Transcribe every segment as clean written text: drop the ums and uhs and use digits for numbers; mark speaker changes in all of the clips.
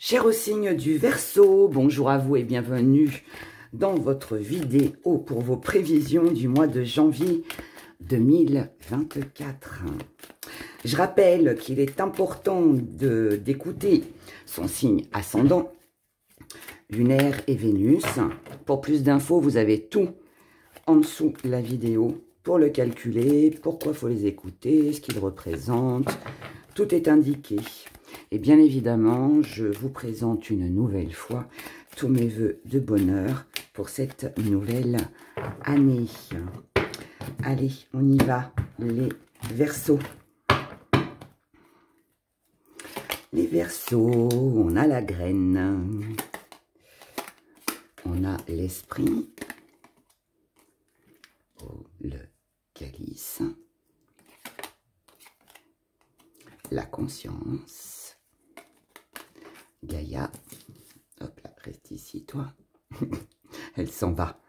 Speaker 1: Chers au signe du Verseau, bonjour à vous et bienvenue dans votre vidéo pour vos prévisions du mois de janvier 2024. Je rappelle qu'il est important d'écouter son signe ascendant, lunaire et Vénus. Pour plus d'infos, vous avez tout en dessous de la vidéo pour le calculer, pourquoi il faut les écouter, ce qu'ils représentent. Tout est indiqué. Et bien évidemment, je vous présente une nouvelle fois tous mes vœux de bonheur pour cette nouvelle année. Allez, on y va, les Verseaux. Les Verseaux, on a la graine, on a l'esprit, le calice, la conscience, Gaïa, hop là, reste ici toi, elle s'en va,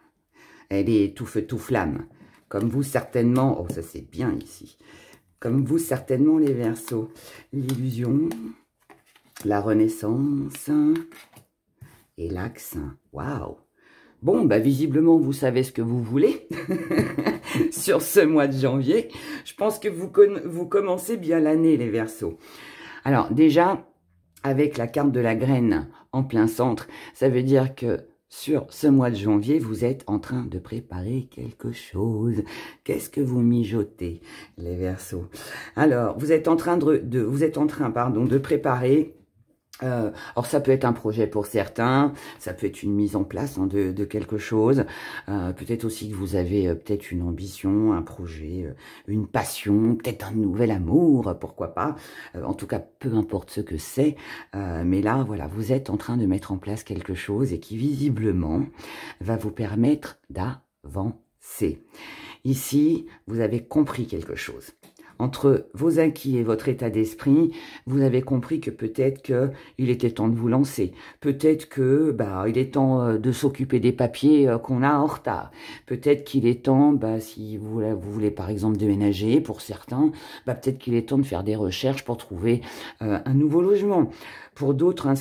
Speaker 1: elle est tout feu tout flamme, comme vous certainement, oh ça c'est bien ici, comme vous certainement les Verseaux, l'illusion, la renaissance et l'axe, waouh. Bon, bah visiblement, vous savez ce que vous voulez sur ce mois de janvier. Je pense que vous commencez bien l'année, les Verseaux. Alors, déjà, avec la carte de la graine en plein centre, ça veut dire que sur ce mois de janvier, vous êtes en train de préparer quelque chose. Qu'est-ce que vous mijotez, les Verseaux? Alors, vous êtes en train de préparer... alors ça peut être un projet pour certains, ça peut être une mise en place de quelque chose, peut-être aussi que vous avez peut-être une ambition, un projet, une passion, peut-être un nouvel amour, pourquoi pas, en tout cas peu importe ce que c'est, mais là voilà, vous êtes en train de mettre en place quelque chose et qui visiblement va vous permettre d'avancer. Ici, vous avez compris quelque chose. Entre vos acquis et votre état d'esprit, vous avez compris que peut-être qu'il était temps de vous lancer. Peut-être que il est temps de s'occuper des papiers qu'on a en retard. Peut-être qu'il est temps, si vous voulez par exemple déménager, pour certains, peut-être qu'il est temps de faire des recherches pour trouver un nouveau logement. Pour d'autres, hein,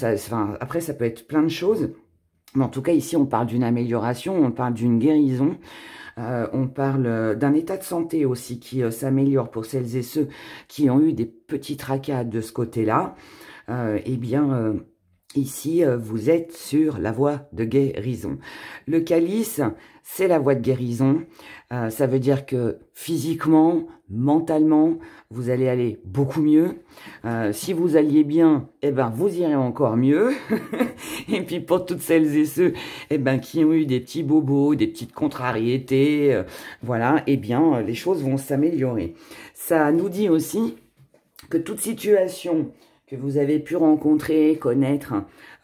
Speaker 1: après ça peut être plein de choses. Mais en tout cas, ici, on parle d'une amélioration, on parle d'une guérison. On parle d'un état de santé aussi qui s'améliore pour celles et ceux qui ont eu des petites racades de ce côté-là. Ici, vous êtes sur la voie de guérison. Le calice, c'est la voie de guérison. Ça veut dire que physiquement, mentalement, vous allez aller beaucoup mieux. Si vous alliez bien, vous irez encore mieux. Et puis pour toutes celles et ceux qui ont eu des petits bobos, des petites contrariétés, voilà, les choses vont s'améliorer. Ça nous dit aussi que toute situation que vous avez pu rencontrer, connaître,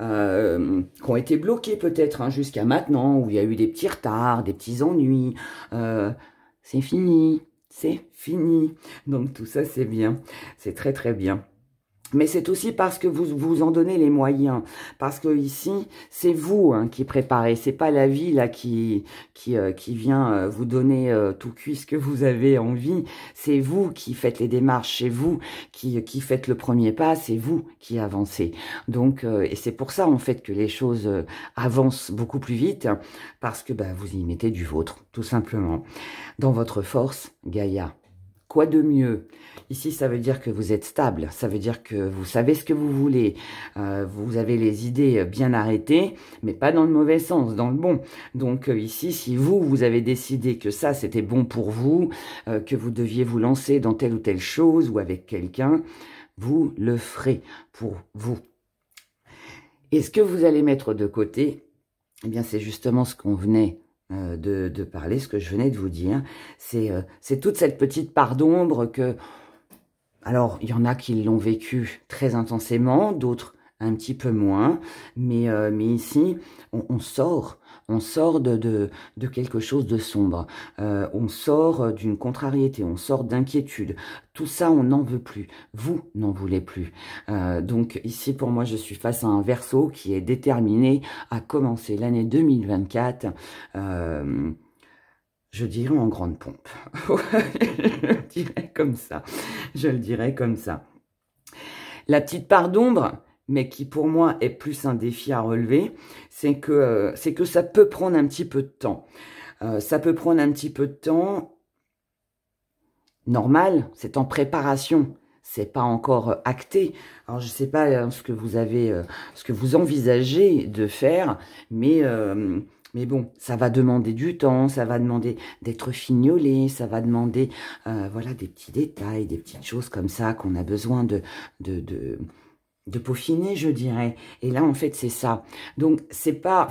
Speaker 1: qui ont été bloqués peut-être jusqu'à maintenant, où il y a eu des petits retards, des petits ennuis, c'est fini, c'est fini. Donc tout ça c'est bien, c'est très très bien. Mais c'est aussi parce que vous vous en donnez les moyens. Parce que ici, c'est vous qui préparez. C'est pas la vie là qui vient vous donner tout cuit ce que vous avez envie. C'est vous qui faites les démarches. C'est vous qui faites le premier pas. C'est vous qui avancez. Donc, et c'est pour ça en fait que les choses avancent beaucoup plus vite. Parce que vous y mettez du vôtre, tout simplement. Dans votre force, Gaïa. Quoi de mieux? Ici, ça veut dire que vous êtes stable, ça veut dire que vous savez ce que vous voulez, vous avez les idées bien arrêtées, mais pas dans le mauvais sens, dans le bon. Donc ici, si vous avez décidé que ça, c'était bon pour vous, que vous deviez vous lancer dans telle ou telle chose ou avec quelqu'un, vous le ferez pour vous. Et ce que vous allez mettre de côté, eh bien, c'est justement ce qu'on venait de parler, ce que je venais de vous dire, c'est toute cette petite part d'ombre que, alors il y en a qui l'ont vécu très intensément, d'autres un petit peu moins, mais ici on sort de quelque chose de sombre, on sort d'une contrariété, on sort d'inquiétude, tout ça on n'en veut plus, vous n'en voulez plus, donc ici pour moi je suis face à un Verseau qui est déterminé à commencer l'année 2024, je dirais en grande pompe, je le dirais comme ça, La petite part d'ombre, mais qui pour moi est plus un défi à relever, c'est que ça peut prendre un petit peu de temps. Ça peut prendre un petit peu de temps. Normal, c'est en préparation. C'est pas encore acté. Alors je sais pas ce que vous avez, ce que vous envisagez de faire, mais bon, ça va demander du temps, ça va demander d'être fignolé, ça va demander voilà des petits détails, des petites choses comme ça qu'on a besoin de peaufiner, je dirais. Et là, en fait, c'est ça. Donc, c'est pas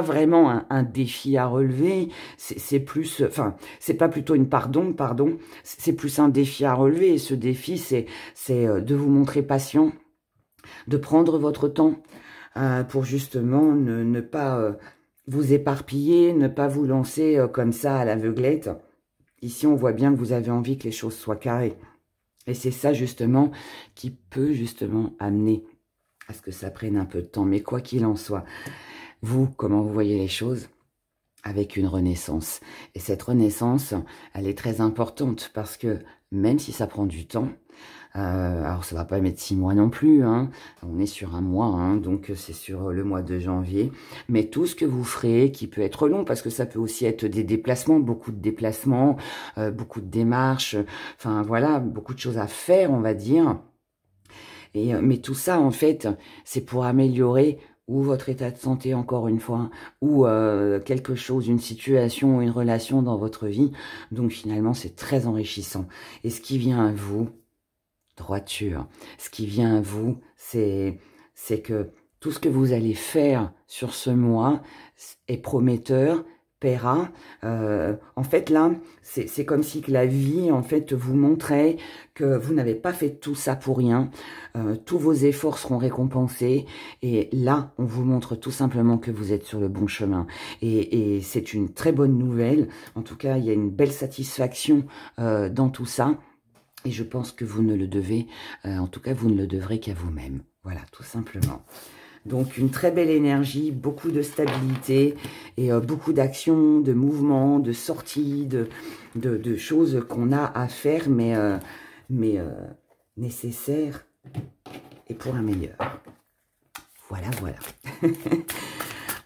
Speaker 1: vraiment un défi à relever. C'est plus, enfin, c'est pas plutôt une pardon. C'est plus un défi à relever. Et ce défi, c'est de vous montrer patient, de prendre votre temps pour justement ne pas vous éparpiller, ne pas vous lancer comme ça à l'aveuglette. Ici, on voit bien que vous avez envie que les choses soient carrées. Et c'est ça, justement, qui peut, justement, amener à ce que ça prenne un peu de temps. Mais quoi qu'il en soit, vous, comment vous voyez les choses? Avec une renaissance. Et cette renaissance, elle est très importante parce que même si ça prend du temps, alors ça va pas mettre 6 mois non plus, hein. On est sur un mois, hein, donc c'est sur le mois de janvier. Mais tout ce que vous ferez, qui peut être long, parce que ça peut aussi être des déplacements, beaucoup de déplacements, beaucoup de démarches, enfin voilà, beaucoup de choses à faire, on va dire. Mais tout ça, en fait, c'est pour améliorer ou votre état de santé, encore une fois, ou quelque chose, une situation, une relation dans votre vie. Donc finalement, c'est très enrichissant. Et ce qui vient à vous, droiture, ce qui vient à vous, c'est que tout ce que vous allez faire sur ce mois est prometteur, paiera. En fait, là, c'est comme si que la vie, en fait, vous montrait que vous n'avez pas fait tout ça pour rien. Tous vos efforts seront récompensés. Et là, on vous montre tout simplement que vous êtes sur le bon chemin. Et c'est une très bonne nouvelle. En tout cas, il y a une belle satisfaction dans tout ça. Et je pense que vous ne le devez, en tout cas, vous ne le devrez qu'à vous-même. Voilà, tout simplement. Donc, une très belle énergie, beaucoup de stabilité et beaucoup d'actions, de mouvements, de sorties, de choses qu'on a à faire, mais nécessaires et pour un meilleur. Voilà, voilà.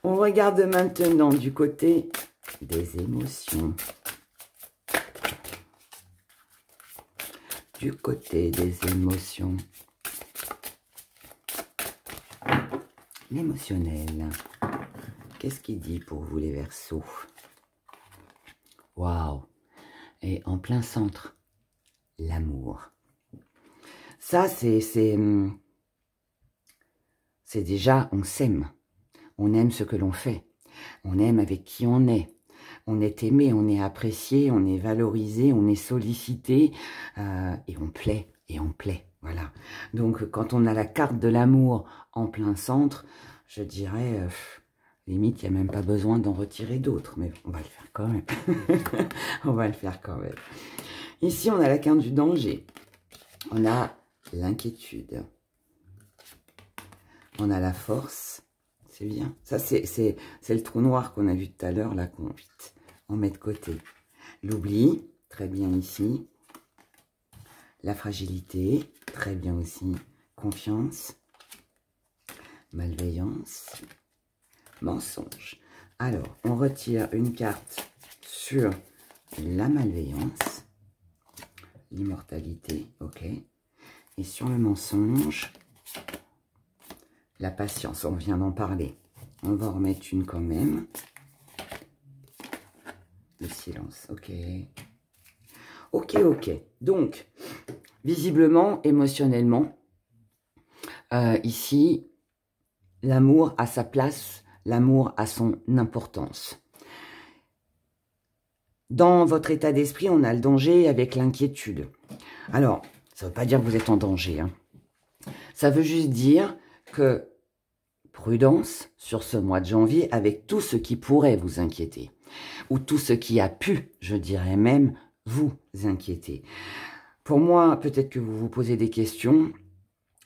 Speaker 1: On regarde maintenant du côté des émotions. Du côté des émotions. L'émotionnel. Qu'est-ce qu'il dit pour vous les Verseaux? Waouh! Et en plein centre, l'amour. Ça, c'est déjà, on s'aime. On aime ce que l'on fait. On aime avec qui on est. On est aimé, on est apprécié, on est valorisé, on est sollicité et on plaît, voilà. Donc, quand on a la carte de l'amour en plein centre, je dirais, limite, il n'y a même pas besoin d'en retirer d'autres, mais on va le faire quand même. On va le faire quand même. Ici, on a la carte du danger. On a l'inquiétude. On a la force. C'est bien. Ça, c'est le trou noir qu'on a vu tout à l'heure, là, qu'on met de côté. L'oubli, très bien ici. La fragilité, très bien aussi. Confiance. Malveillance. Mensonge. Alors, on retire une carte sur la malveillance. L'immortalité, ok. Et sur le mensonge... La patience, on vient d'en parler. On va en remettre une quand même. Le silence, ok. Ok. Donc, visiblement, émotionnellement, ici, l'amour a sa place, l'amour a son importance. Dans votre état d'esprit, on a le danger avec l'inquiétude. Alors, ça ne veut pas dire que vous êtes en danger, hein. Ça veut juste dire que prudence sur ce mois de janvier avec tout ce qui pourrait vous inquiéter. Ou tout ce qui a pu, je dirais même, vous inquiéter. Pour moi, peut-être que vous vous posez des questions,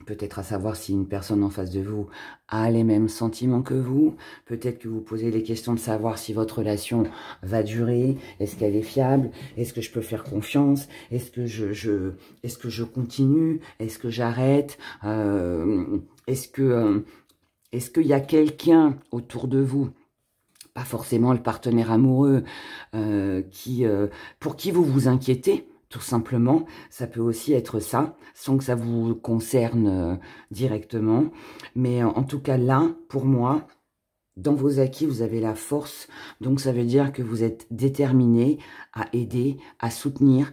Speaker 1: peut-être à savoir si une personne en face de vous a les mêmes sentiments que vous, peut-être que vous posez les questions de savoir si votre relation va durer, est-ce qu'elle est fiable, est-ce que je peux faire confiance, est-ce que je continue, est-ce que j'arrête, Est-ce qu'il y a quelqu'un autour de vous, pas forcément le partenaire amoureux, pour qui vous vous inquiétez, tout simplement. Ça peut aussi être ça, sans que ça vous concerne directement. Mais en tout cas, là, pour moi, dans vos acquis, vous avez la force. Donc, ça veut dire que vous êtes déterminé à aider, à soutenir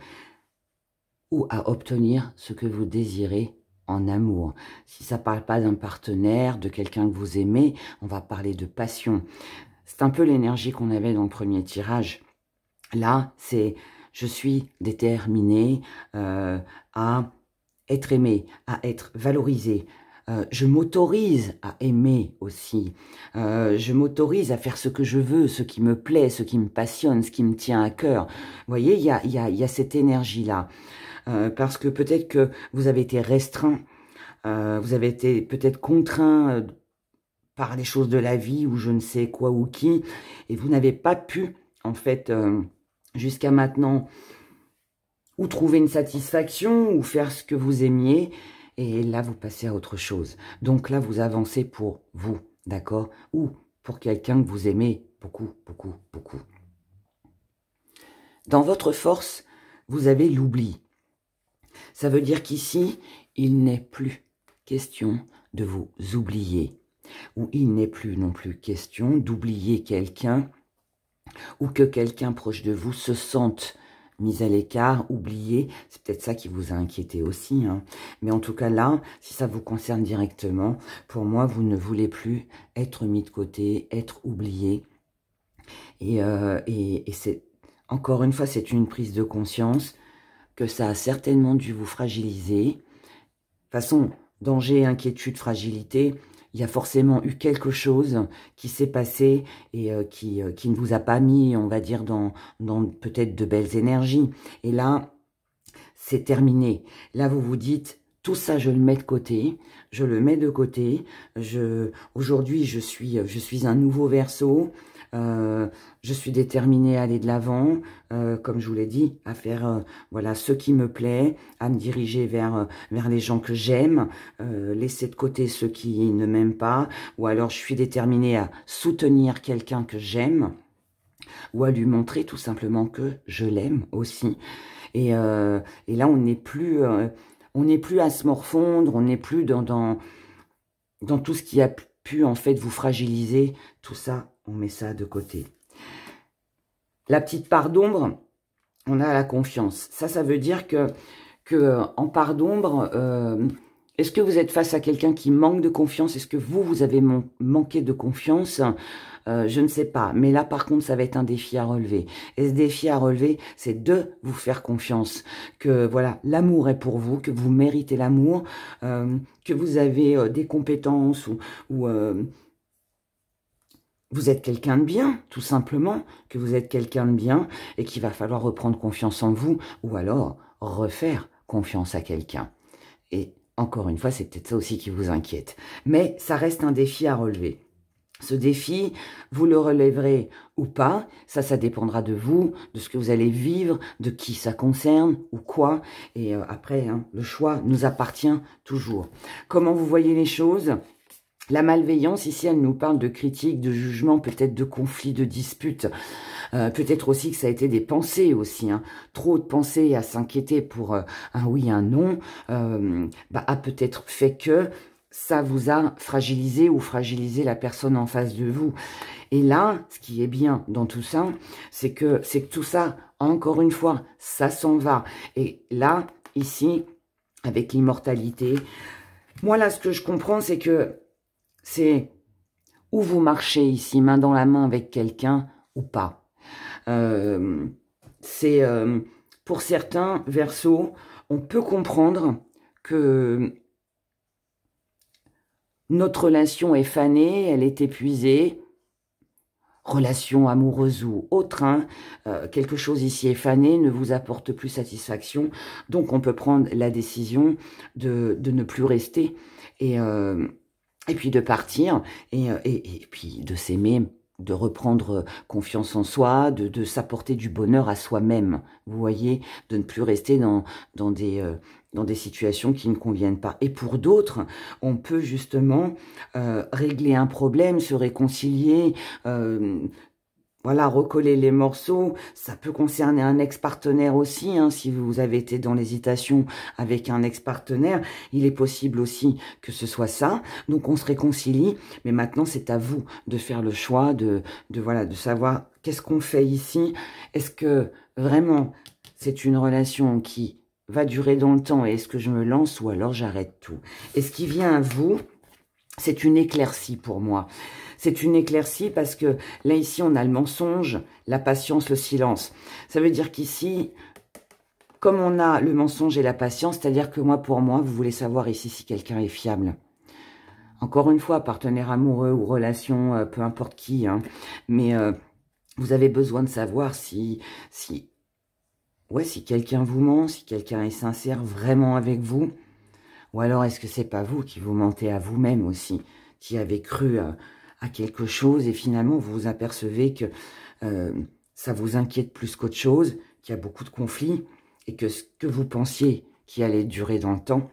Speaker 1: ou à obtenir ce que vous désirez en amour. Si ça ne parle pas d'un partenaire, de quelqu'un que vous aimez, on va parler de passion. C'est un peu l'énergie qu'on avait dans le premier tirage. Là, c'est je suis déterminée à être aimée, à être valorisée. Je m'autorise à aimer aussi. Je m'autorise à faire ce que je veux, ce qui me plaît, ce qui me passionne, ce qui me tient à cœur. Vous voyez, il y a cette énergie-là. Parce que peut-être que vous avez été restreint, vous avez été peut-être contraint par les choses de la vie ou je ne sais quoi ou qui, et vous n'avez pas pu, en fait, jusqu'à maintenant, ou trouver une satisfaction, ou faire ce que vous aimiez, et là, vous passez à autre chose. Donc là, vous avancez pour vous, d'accord? Ou pour quelqu'un que vous aimez beaucoup, beaucoup, beaucoup. Dans votre force, vous avez l'oubli. Ça veut dire qu'ici, il n'est plus question de vous oublier. Ou il n'est plus non plus question d'oublier quelqu'un ou que quelqu'un proche de vous se sente mis à l'écart, oublié. C'est peut-être ça qui vous a inquiété aussi. Hein. Mais en tout cas là, si ça vous concerne directement, pour moi, vous ne voulez plus être mis de côté, être oublié. Et c'est, encore une fois, c'est une prise de conscience que ça a certainement dû vous fragiliser. De toute façon, danger, inquiétude, fragilité, il y a forcément eu quelque chose qui s'est passé et qui ne vous a pas mis, on va dire, dans peut-être de belles énergies. Et là, c'est terminé. Là, vous vous dites, tout ça, je le mets de côté. Je le mets de côté. Aujourd'hui, je suis un nouveau Verseau. Je suis déterminée à aller de l'avant, comme je vous l'ai dit, à faire voilà ce qui me plaît, à me diriger vers les gens que j'aime, laisser de côté ceux qui ne m'aiment pas, ou alors je suis déterminée à soutenir quelqu'un que j'aime, ou à lui montrer tout simplement que je l'aime aussi. Et là, on n'est plus à se morfondre, on n'est plus dans tout ce qui a pu en fait vous fragiliser, tout ça. On met ça de côté. La petite part d'ombre, on a la confiance. Ça veut dire que en part d'ombre, est-ce que vous êtes face à quelqu'un qui manque de confiance? Est-ce que vous avez manqué de confiance? Je ne sais pas. Mais là, par contre, ça va être un défi à relever. Et ce défi à relever, c'est de vous faire confiance. Que voilà, l'amour est pour vous, que vous méritez l'amour, que vous avez des compétences ou vous êtes quelqu'un de bien, tout simplement, que vous êtes quelqu'un de bien et qu'il va falloir reprendre confiance en vous ou alors refaire confiance à quelqu'un. Et encore une fois, c'est peut-être ça aussi qui vous inquiète. Mais ça reste un défi à relever. Ce défi, vous le relèverez ou pas, ça dépendra de vous, de ce que vous allez vivre, de qui ça concerne ou quoi. Et après, hein, le choix nous appartient toujours. Comment vous voyez les choses ? La malveillance, ici, elle nous parle de critiques, de jugements, peut-être de conflits, de disputes. Peut-être aussi que ça a été des pensées aussi. Hein. Trop de pensées à s'inquiéter pour un oui, un non, a peut-être fait que ça vous a fragilisé ou fragilisé la personne en face de vous. Et là, ce qui est bien dans tout ça, c'est que tout ça, encore une fois, ça s'en va. Et là, ici, avec l'immortalité, moi là, ce que je comprends, c'est que c'est où vous marchez ici, main dans la main avec quelqu'un ou pas. C'est pour certains Verseaux, on peut comprendre que notre relation est fanée, elle est épuisée, relation amoureuse ou autre, hein, quelque chose ici est fané, ne vous apporte plus satisfaction, donc on peut prendre la décision de ne plus rester et puis de partir, et puis de s'aimer, de reprendre confiance en soi, de s'apporter du bonheur à soi-même, vous voyez, de ne plus rester dans des situations qui ne conviennent pas. Et pour d'autres, on peut justement régler un problème, se réconcilier, voilà, recoller les morceaux. Ça peut concerner un ex-partenaire aussi, hein, si vous avez été dans l'hésitation avec un ex-partenaire, il est possible aussi que ce soit ça. Donc on se réconcilie, mais maintenant c'est à vous de faire le choix, voilà, de savoir qu'est-ce qu'on fait ici. Est-ce que vraiment c'est une relation qui va durer dans le temps et est-ce que je me lance ou alors j'arrête tout? Et ce qui vient à vous, c'est une éclaircie pour moi. C'est une éclaircie parce que là, ici, on a le mensonge, la patience, le silence. Ça veut dire qu'ici, comme on a le mensonge et la patience, c'est-à-dire que moi, pour moi, vous voulez savoir ici si quelqu'un est fiable. Encore une fois, partenaire amoureux ou relation, peu importe qui, hein, mais vous avez besoin de savoir si quelqu'un vous ment, si quelqu'un est sincère vraiment avec vous. Ou alors, est-ce que c'est pas vous qui vous mentez à vous-même aussi, qui avez cru à quelque chose et finalement, vous vous apercevez que ça vous inquiète plus qu'autre chose, qu'il y a beaucoup de conflits et que ce que vous pensiez qui allait durer dans le temps,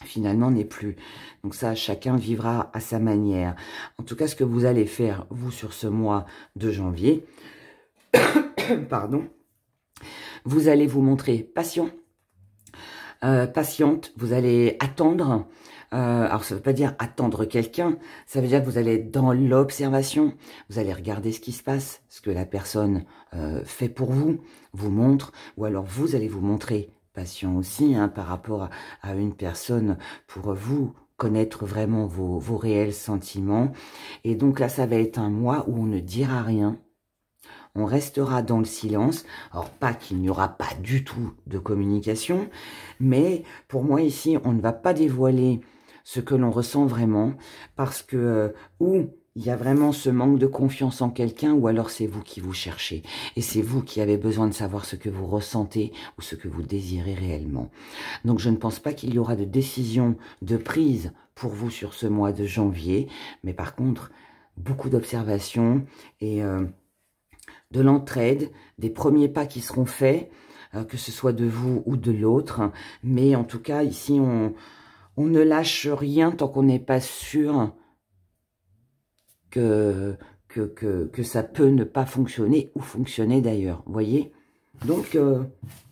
Speaker 1: finalement, n'est plus. Donc ça, chacun vivra à sa manière. En tout cas, ce que vous allez faire, vous, sur ce mois de janvier, pardon, vous allez vous montrer patient, patiente, vous allez attendre. Alors, ça ne veut pas dire attendre quelqu'un, ça veut dire que vous allez être dans l'observation, vous allez regarder ce qui se passe, ce que la personne fait pour vous, vous montre, ou alors vous allez vous montrer patient aussi hein, par rapport à une personne pour vous connaître vraiment vos réels sentiments. Et donc là, ça va être un mois où on ne dira rien. On restera dans le silence. Alors, pas qu'il n'y aura pas du tout de communication, mais pour moi ici, on ne va pas dévoiler ce que l'on ressent vraiment, parce que ou il y a vraiment ce manque de confiance en quelqu'un, ou alors c'est vous qui vous cherchez. Et c'est vous qui avez besoin de savoir ce que vous ressentez ou ce que vous désirez réellement. Donc, je ne pense pas qu'il y aura de décision de prise pour vous sur ce mois de janvier, mais par contre, beaucoup d'observations et de l'entraide, des premiers pas qui seront faits, que ce soit de vous ou de l'autre. Mais en tout cas, ici, on ne lâche rien tant qu'on n'est pas sûr que ça peut ne pas fonctionner ou fonctionner d'ailleurs. Vous voyez? Donc,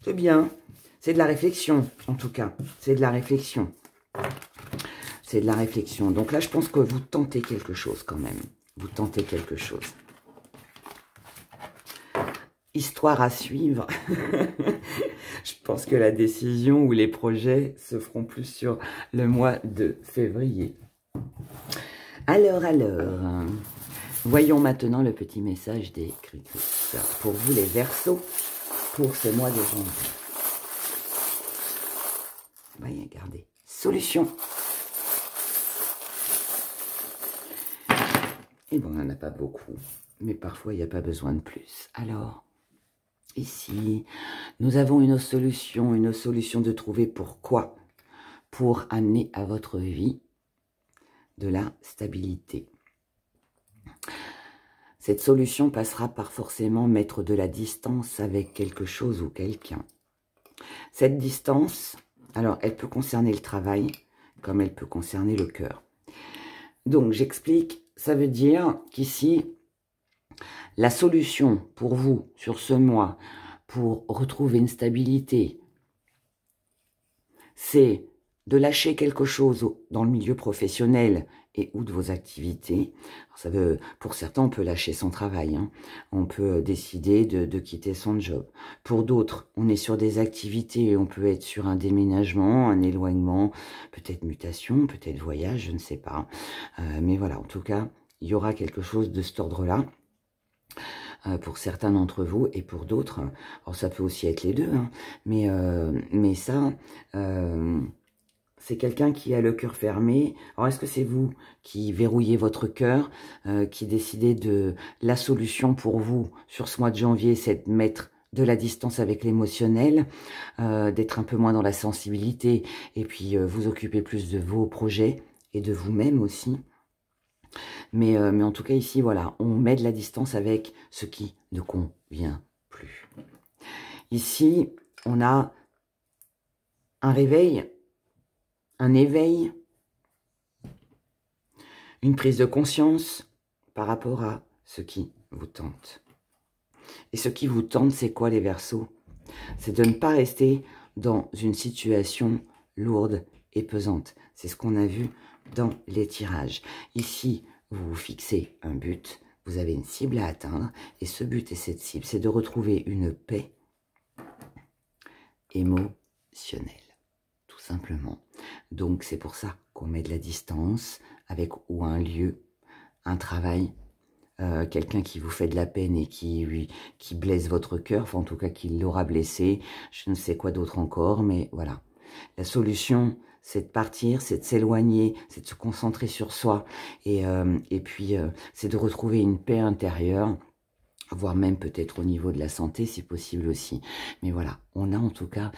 Speaker 1: c'est bien. C'est de la réflexion, en tout cas. C'est de la réflexion. C'est de la réflexion. Donc là, je pense que vous tentez quelque chose quand même. Vous tentez quelque chose. Histoire à suivre. Je pense que la décision ou les projets se feront plus sur le mois de février. Alors, voyons maintenant le petit message des Crucus. Pour vous les Verseaux, pour ce mois de janvier. Voyez, regardez. Solution. Et bon, on n'en a pas beaucoup, mais parfois il n'y a pas besoin de plus. Alors, ici, nous avons une solution de trouver pourquoi. Pour amener à votre vie de la stabilité. Cette solution passera par forcément mettre de la distance avec quelque chose ou quelqu'un. Cette distance, alors elle peut concerner le travail, comme elle peut concerner le cœur. Donc j'explique, ça veut dire qu'ici, la solution pour vous sur ce mois, pour retrouver une stabilité, c'est de lâcher quelque chose dans le milieu professionnel et ou de vos activités. Alors ça veut, pour certains, on peut lâcher son travail. Hein. On peut décider de quitter son job. Pour d'autres, on est sur des activités et on peut être sur un déménagement, un éloignement, peut-être mutation, peut-être voyage, je ne sais pas. Mais voilà, en tout cas, il y aura quelque chose de cet ordre-là. Pour certains d'entre vous et pour d'autres, alors ça peut aussi être les deux, hein, mais ça, c'est quelqu'un qui a le cœur fermé. Alors est-ce que c'est vous qui verrouillez votre cœur, qui décidez de la solution pour vous sur ce mois de janvier, c'est de mettre de la distance avec l'émotionnel, d'être un peu moins dans la sensibilité et puis vous occuper plus de vos projets et de vous-même aussi. Mais en tout cas, ici, voilà, on met de la distance avec ce qui ne convient plus. Ici, on a un réveil, un éveil, une prise de conscience par rapport à ce qui vous tente. Et ce qui vous tente, c'est quoi les Verseaux? C'est de ne pas rester dans une situation lourde et pesante. C'est ce qu'on a vu dans les tirages. Ici, vous vous fixez un but, vous avez une cible à atteindre, et ce but et cette cible, c'est de retrouver une paix émotionnelle, tout simplement. Donc, c'est pour ça qu'on met de la distance avec ou un lieu, un travail, quelqu'un qui vous fait de la peine et qui blesse votre cœur, enfin en tout cas qui l'aura blessé, je ne sais quoi d'autre encore, mais voilà. La solution, c'est de partir, c'est de s'éloigner, c'est de se concentrer sur soi, et puis c'est de retrouver une paix intérieure, voire même peut-être au niveau de la santé si possible aussi. Mais voilà, on a en tout cas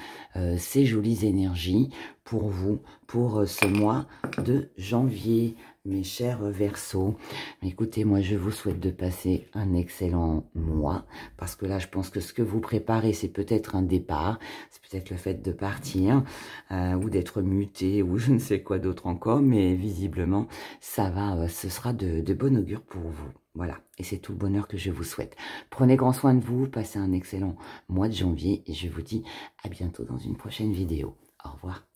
Speaker 1: ces jolies énergies pour vous, pour ce mois de janvier, mes chers Verseaux. Mais écoutez, moi je vous souhaite de passer un excellent mois, parce que là je pense que ce que vous préparez, c'est peut-être un départ, c'est peut-être le fait de partir, ou d'être muté, ou je ne sais quoi d'autre encore, mais visiblement, ça va, ce sera de bon augure pour vous. Voilà, et c'est tout le bonheur que je vous souhaite. Prenez grand soin de vous, passez un excellent mois de janvier, et je vous dis à bientôt dans une prochaine vidéo. Au revoir.